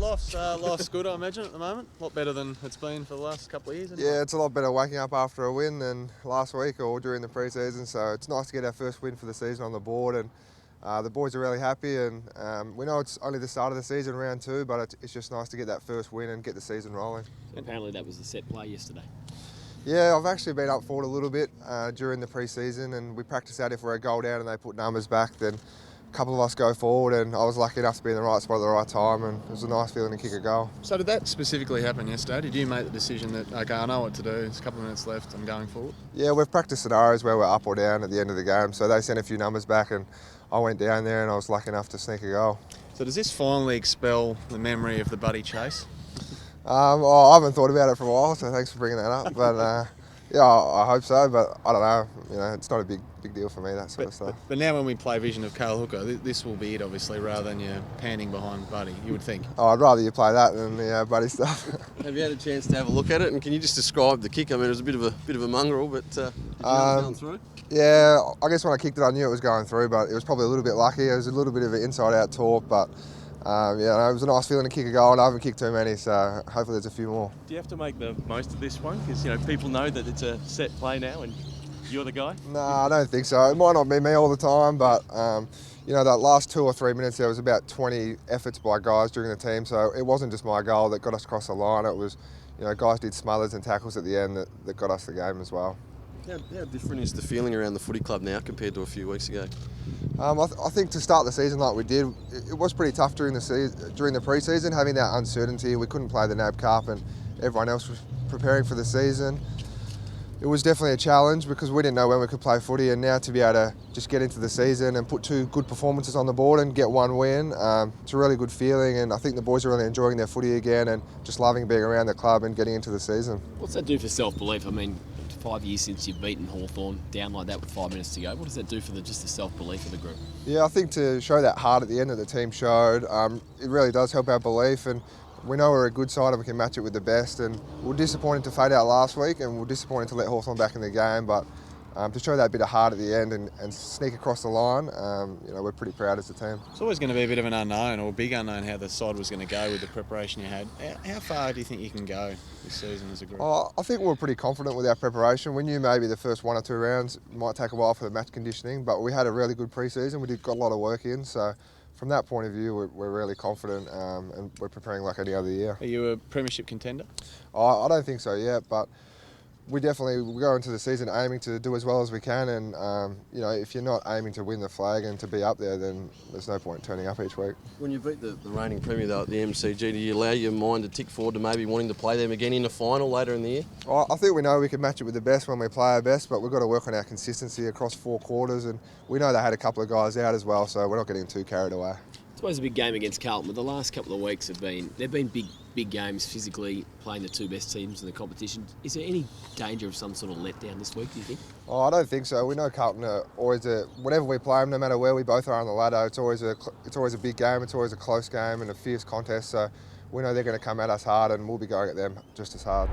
Life's good, I imagine, at the moment. A lot better than it's been for the last couple of years. Anyway. Yeah, it's a lot better waking up after a win than last week or during the pre-season. So it's nice to get our first win for the season on the board, and the boys are really happy. And we know it's only the start of the season, round 2, but it's just nice to get that first win and get the season rolling. Apparently that was the set play yesterday. Yeah, I've actually been up forward a little bit during the pre-season, and we practice out if we're a goal down and they put numbers back, then a couple of us go forward, and I was lucky enough to be in the right spot at the right time, and it was a nice feeling to kick a goal. So did that specifically happen yesterday? Did you make the decision that, okay, I know what to do, there's a couple of minutes left, I'm going forward? Yeah, we've practiced scenarios where we're up or down at the end of the game, so they sent a few numbers back and I went down there and I was lucky enough to sneak a goal. So does this finally expel the memory of the buddy chase? I haven't thought about it for a while, so thanks for bringing that up, but yeah, I hope so, but I don't know. You know, it's not a big deal for me, that sort of stuff. But now when we play Vision of Cale Hooker, this will be it, obviously, rather than you panning behind Buddy, you would think. Oh, I'd rather you play that than the Buddy stuff. Have you had a chance to have a look at it, and can you just describe the kick? I mean, it was a bit of a mongrel, but did you know it was going through? Yeah, I guess when I kicked it, I knew it was going through, but it was probably a little bit lucky. It was a little bit of an inside-out torque, but yeah, it was a nice feeling to kick a goal, and I haven't kicked too many, so hopefully there's a few more. Do you have to make the most of this one? Because people know that it's a set play now, and you're the guy. No, I don't think so. It might not be me all the time, but that last 2 or 3 minutes, there was about 20 efforts by guys during the team, so it wasn't just my goal that got us across the line. It was, guys did smothers and tackles at the end that got us the game as well. How different is the feeling around the footy club now compared to a few weeks ago? I think to start the season like we did, it was pretty tough during the pre-season, having that uncertainty. We couldn't play the NAB Cup and everyone else was preparing for the season. It was definitely a challenge because we didn't know when we could play footy, and now to be able to just get into the season and put 2 good performances on the board and get 1 win, it's a really good feeling, and I think the boys are really enjoying their footy again and just loving being around the club and getting into the season. What's that do for self-belief? I mean, 5 years since you've beaten Hawthorn down like that with 5 minutes to go. What does that do for just the self-belief of the group? Yeah, I think to show that heart at the end that the team showed, it really does help our belief, and we know we're a good side and we can match it with the best, and we're disappointed to fade out last week and we're disappointed to let Hawthorn back in the game, but to show that bit of heart at the end and sneak across the line, we're pretty proud as a team. It's always going to be a bit of an unknown, or a big unknown, how the side was going to go with the preparation you had. How far do you think you can go this season as a group? I think we were pretty confident with our preparation. We knew maybe the first 1 or 2 rounds might take a while for the match conditioning, but we had a really good pre-season. We got a lot of work in, so from that point of view, we're really confident and we're preparing like any other year. Are you a premiership contender? I don't think so yet, but we go into the season aiming to do as well as we can, and if you're not aiming to win the flag and to be up there, then there's no point turning up each week. When you beat the reigning premier though at the MCG, do you allow your mind to tick forward to maybe wanting to play them again in the final later in the year? I think we know we can match it with the best when we play our best, but we've got to work on our consistency across 4 quarters, and we know they had a couple of guys out as well, so we're not getting too carried away. It's always a big game against Carlton, but the last couple of weeks they've been big games physically, playing the 2 best teams in the competition. Is there any danger of some sort of letdown this week, do you think? I don't think so. We know Carlton are always whenever we play them, no matter where we both are on the ladder, it's always a big game, it's always a close game and a fierce contest, so we know they're going to come at us hard and we'll be going at them just as hard.